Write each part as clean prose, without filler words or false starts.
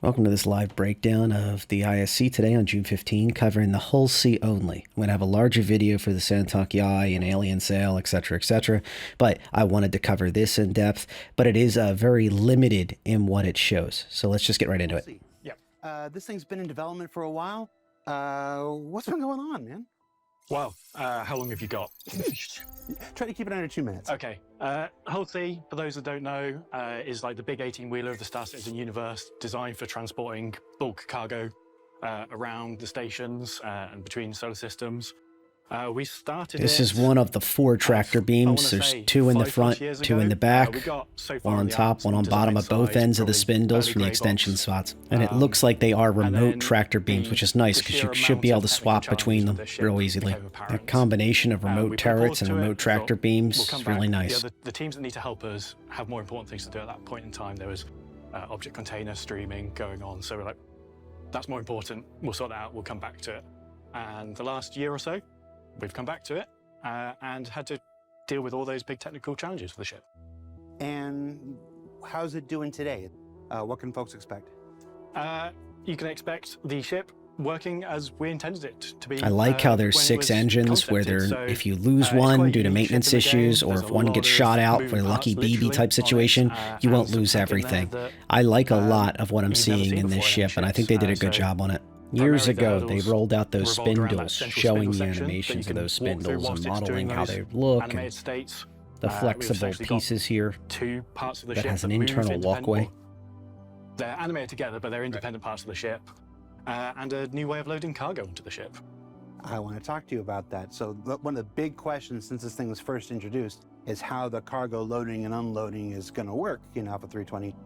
Welcome to this live breakdown of the ISC today on June 15, covering the Hull C only. I'm going to have a larger video for the Santuc Eye and Alien Sail, etc., but I wanted to cover this in depth, but it is very limited in what it shows. So let's just get right into it. Yep. This thing's been in development for a while. What's been going on, man? Well, how long have you got? Try to keep it under 2 minutes. Okay. Hull C, for those that don't know, is like the big 18-wheeler of the StarCitizen universe, designed for transporting bulk cargo around the stations and between solar systems. We started This is one of the 4 tractor beams. There's 2 in the front, 2 in the back, one on top, one on bottom of both ends of the spindles from the extension slots. And it looks like they are remote tractor beams, which is nice because you should be able to swap between them real easily. That combination of remote turrets and remote tractor beams is really nice. The teams that need to help us have more important things to do at that point in time. There was object container streaming going on, so we're like, that's more important. We'll sort that out. We'll come back to it. And the last year or so, we've come back to it and had to deal with all those big technical challenges for the ship. And how's it doing today? What can folks expect? You can expect the ship working as we intended it to be. I like how there's 6 engines where if you lose one due to maintenance issues, or if one gets shot out for a lucky BB type situation, you won't lose everything. I like a lot of what I'm seeing in this ship, and I think they did a good job on it. Years ago, they rolled out those spindles, showing the animations of those spindles and modeling how they look, and the flexible pieces here that has an internal walkway. They're animated together, but they're independent parts of the ship, and a new way of loading cargo onto the ship. I want to talk to you about that. So one of the big questions since this thing was first introduced is how the cargo loading and unloading is going to work in Alpha 320.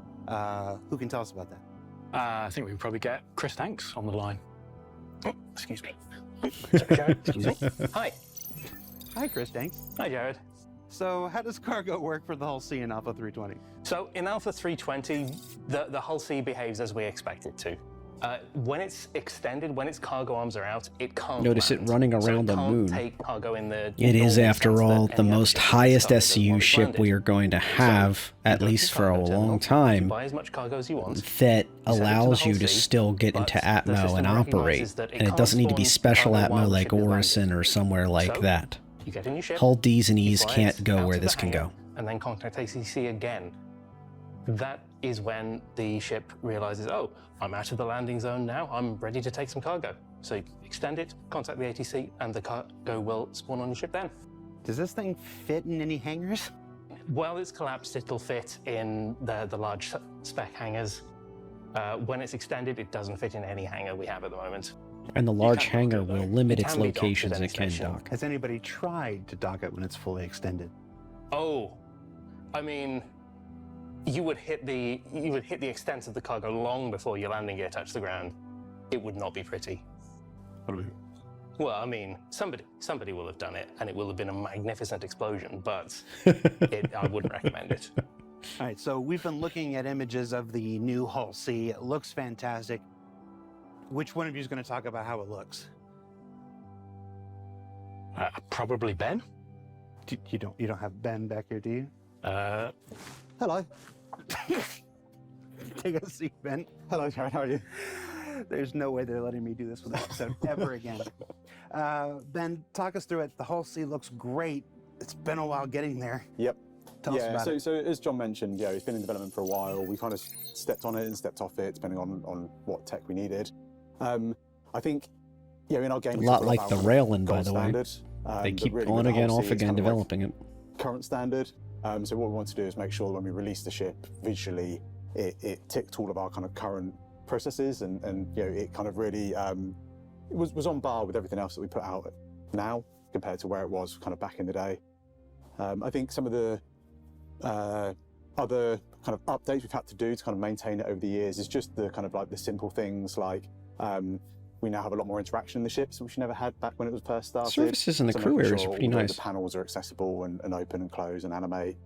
Who can tell us about that? I think we can probably get Chris Tanks on the line. Oh, excuse me. Excuse me. Hi. Hi, Chris Tanks. Hi, Jared. So how does cargo work for the Hull C in Alpha 320? So in Alpha 320, the Hull C behaves as we expect it to. When it's extended, when its cargo arms are out, it can't Notice land. it running around the moon. Take cargo in the It is, after all, the most highest SCU ship we are going to have, at least for a long time, that allows you to still get into Atmo and operate. And it doesn't need to be special Atmo like Orison or somewhere like that. Hull Ds and Es can't go where this can go. And then contact ACC again. That is when the ship realizes, oh, I'm out of the landing zone now, I'm ready to take some cargo. So you extend it, contact the ATC, and the cargo will spawn on your ship then. Does this thing fit in any hangars? Well, it's collapsed, it'll fit in the large spec hangars. When it's extended, it doesn't fit in any hangar we have at the moment. And the large hangar will limit its locations it can dock. Has anybody tried to dock it when it's fully extended? Oh, I mean, you would hit the extent of the cargo long before your landing gear touched the ground. It would not be pretty. What do we do? Well, I mean, somebody will have done it, and it will have been a magnificent explosion, but I wouldn't recommend it. All right, so we've been looking at images of the new Hull C. It looks fantastic. Which one of you is going to talk about how it looks? Probably Ben. You don't have Ben back here, do you? Hello. Take a seat, Ben. Hello, Jared. How are you? There's no way they're letting me do this with an episode ever again. Ben, talk us through it. The Hull C looks great. It's been a while getting there. Yep. Tell us about it. So as John mentioned, it's been in development for a while. We kind of stepped on it and stepped off it, depending on what tech we needed. I think, in our game, A lot like the Railin, by the way. They keep really on again, off again, developing it. Current standard. So what we want to do is make sure that when we release the ship visually, it ticked all of our kind of current processes, and it kind of really was on par with everything else that we put out now compared to where it was kind of back in the day. I think some of the other kind of updates we've had to do to kind of maintain it over the years is just the kind of like the simple things like we now have a lot more interaction in the ships, which we never had back when it was first started. Services in the crew areas are pretty nice. The panels are accessible and open and close and animate.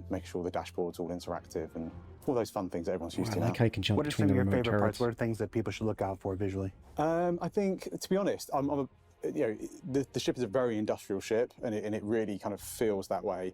Make sure the dashboard's all interactive and all those fun things that everyone's used to now. I like how you can jump between the remote turrets. What are some of your favorite parts? What are things that people should look out for visually? I think, to be honest, the ship is a very industrial ship, and it really kind of feels that way.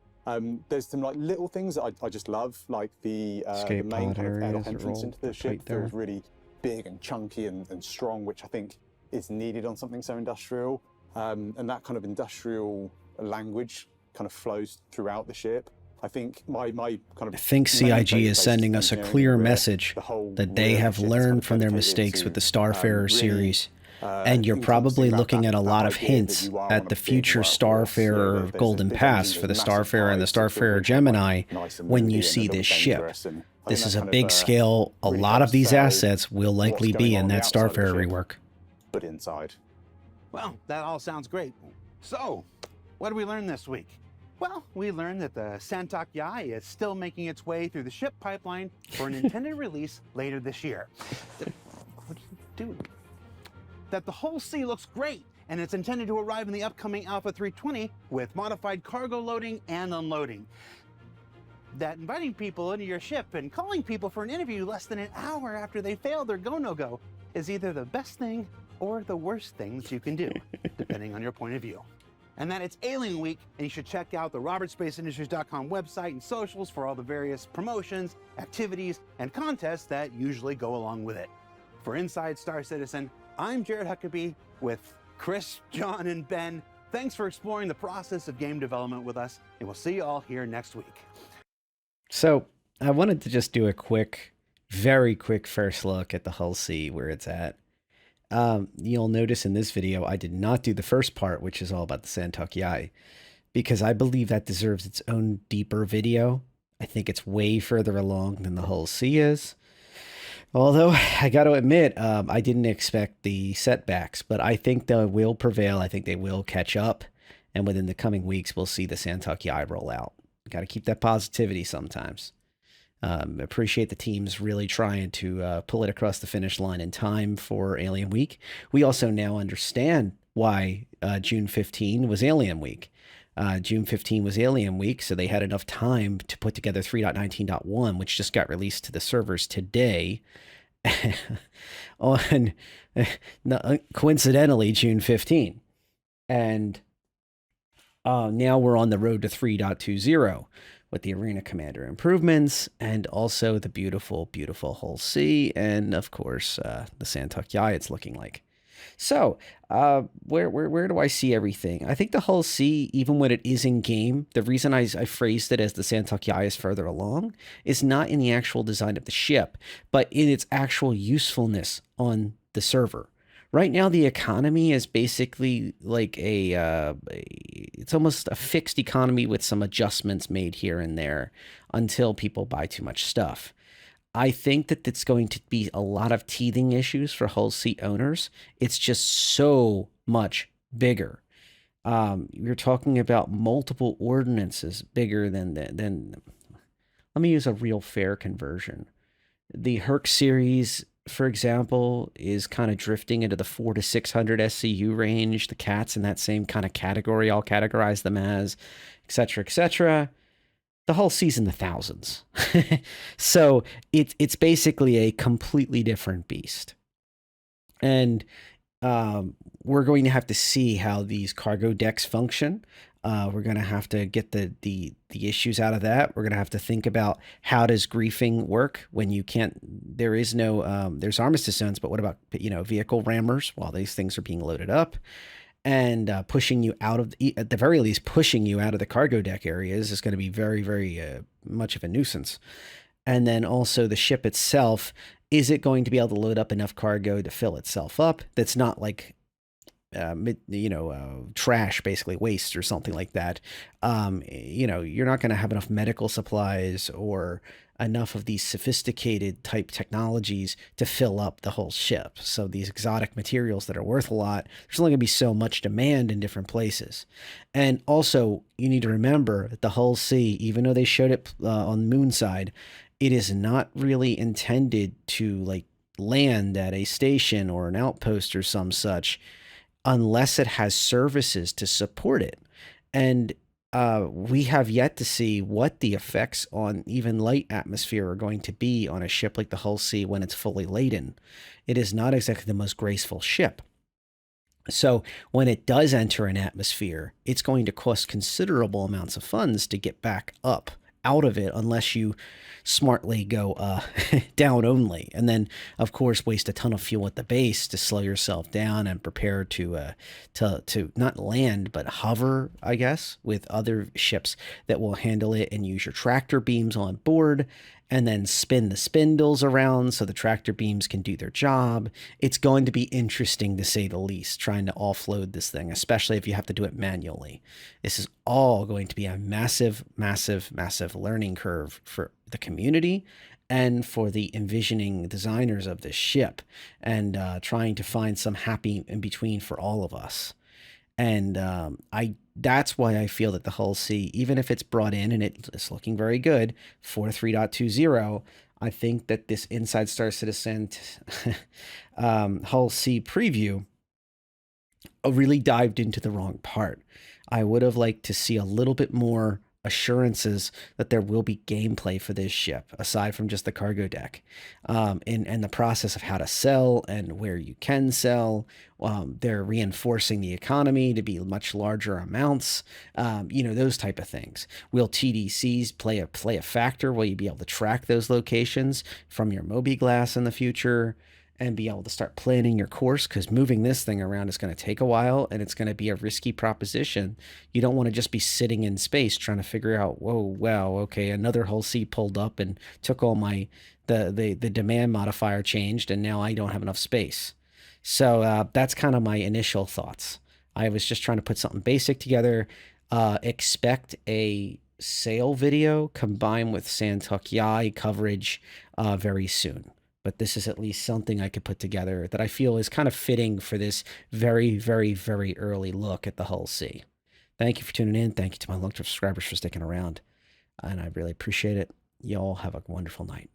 There's some like little things that I just love, like the main kind of airlock entrance into the ship feels really big and chunky and strong, which I think is needed on something so industrial. And that kind of industrial language kind of flows throughout the ship. I think my kind of... I think CIG is sending us a clear message that they have learned from their mistakes with the Starfarer series. And you're probably looking at a lot of hints at the future Starfarer Golden Pass for the Starfarer and the Starfarer Gemini when you see this ship. This is a big scale. A lot of these assets will likely be in that Starfarer rework. But inside. Well, that all sounds great. So, what did we learn this week? Well, we learned that the Santok Yai is still making its way through the ship pipeline for an intended release later this year. What are you doing? That the Hull C looks great, and it's intended to arrive in the upcoming Alpha 320 with modified cargo loading and unloading. That inviting people into your ship and calling people for an interview less than an hour after they fail their go-no-go is either the best thing or the worst thing that you can do, depending on your point of view. And that it's Alien Week, and you should check out the RobertSpaceIndustries.com website and socials for all the various promotions, activities, and contests that usually go along with it. For Inside Star Citizen, I'm Jared Huckabee with Chris, John, and Ben. Thanks for exploring the process of game development with us, and we'll see you all here next week. So I wanted to just do a quick, very quick first look at the Hull C, where it's at. You'll notice in this video, I did not do the first part, which is all about the Santok Yai, because I believe that deserves its own deeper video. I think it's way further along than the Hull C is. Although, I got to admit, I didn't expect the setbacks, but I think they will prevail. I think they will catch up, and within the coming weeks, we'll see the Santok Yai roll out. Got to keep that positivity sometimes. Appreciate the teams really trying to pull it across the finish line in time for Alien Week. We also now understand why June 15 was Alien Week. June 15 was Alien Week, so they had enough time to put together 3.19.1, which just got released to the servers today. On coincidentally June 15. And now we're on the road to 3.20 with the Arena Commander improvements and also the beautiful, beautiful Hull C and, of course, the Santok Yai it's looking like. So, where do I see everything? I think the Hull C, even when it is in game, the reason I phrased it as the Santok Yai is further along is not in the actual design of the ship, but in its actual usefulness on the server. Right now, the economy is basically like it's almost a fixed economy with some adjustments made here and there until people buy too much stuff. I think that it's going to be a lot of teething issues for Hull C owners. It's just so much bigger. You're talking about multiple ordinances bigger than let me use a real fair conversion. The Herc series, for example, is kind of drifting into the 400 to 600 SCU range. The Cats in that same kind of category, I'll categorize them as, etc., etc. The Hull C's in the thousands. So it's basically a completely different beast. And we're going to have to see how these cargo decks function. We're going to have to get the issues out of that. We're going to have to think about how does griefing work when you can't, there is no, there's armistice zones, but what about, vehicle rammers while these things are being loaded up? And pushing you out of, at the very least, pushing you out of the cargo deck areas is going to be very, very much of a nuisance. And then also the ship itself, is it going to be able to load up enough cargo to fill itself up? That's not like, trash, basically waste or something like that. You're not going to have enough medical supplies or enough of these sophisticated type technologies to fill up the whole ship. So these exotic materials that are worth a lot, there's only going to be so much demand in different places. And also, you need to remember that the Hull C, even though they showed it on the moon side, it is not really intended to land at a station or an outpost or some such unless it has services to support it. And we have yet to see what the effects on even light atmosphere are going to be on a ship like the Hull C when it's fully laden. It is not exactly the most graceful ship. So when it does enter an atmosphere, it's going to cost considerable amounts of funds to get back up out of it unless you smartly go down only. And then, of course, waste a ton of fuel at the base to slow yourself down and prepare to not land, but hover, I guess, with other ships that will handle it, and use your tractor beams on board and then spin the spindles around so the tractor beams can do their job. It's going to be interesting, to say the least, trying to offload this thing, especially if you have to do it manually. This is all going to be a massive, massive, massive learning curve for the community and for the envisioning designers of this ship, and trying to find some happy in between for all of us. And that's why I feel that the Hull C, even if it's brought in and it's looking very good for 3.20, I think that this Inside StarCitizen Hull C preview really dived into the wrong part. I would have liked to see a little bit more assurances that there will be gameplay for this ship, aside from just the cargo deck, and the process of how to sell and where you can sell. They're reinforcing the economy to be much larger amounts, those type of things. Will TDCs play a factor? Will you be able to track those locations from your mobiGlas in the future and be able to start planning your course? Because moving this thing around is going to take a while, and it's going to be a risky proposition. You don't want to just be sitting in space trying to figure out, whoa, wow, okay, another Hull C pulled up and took all my, the demand modifier changed, and now I don't have enough space. So that's kind of my initial thoughts. I was just trying to put something basic together. Expect a sale video combined with Santuck Yai coverage very soon. But this is at least something I could put together that I feel is kind of fitting for this very, very, very early look at the Hull C. Thank you for tuning in. Thank you to my long-term subscribers for sticking around, and I really appreciate it. Y'all have a wonderful night.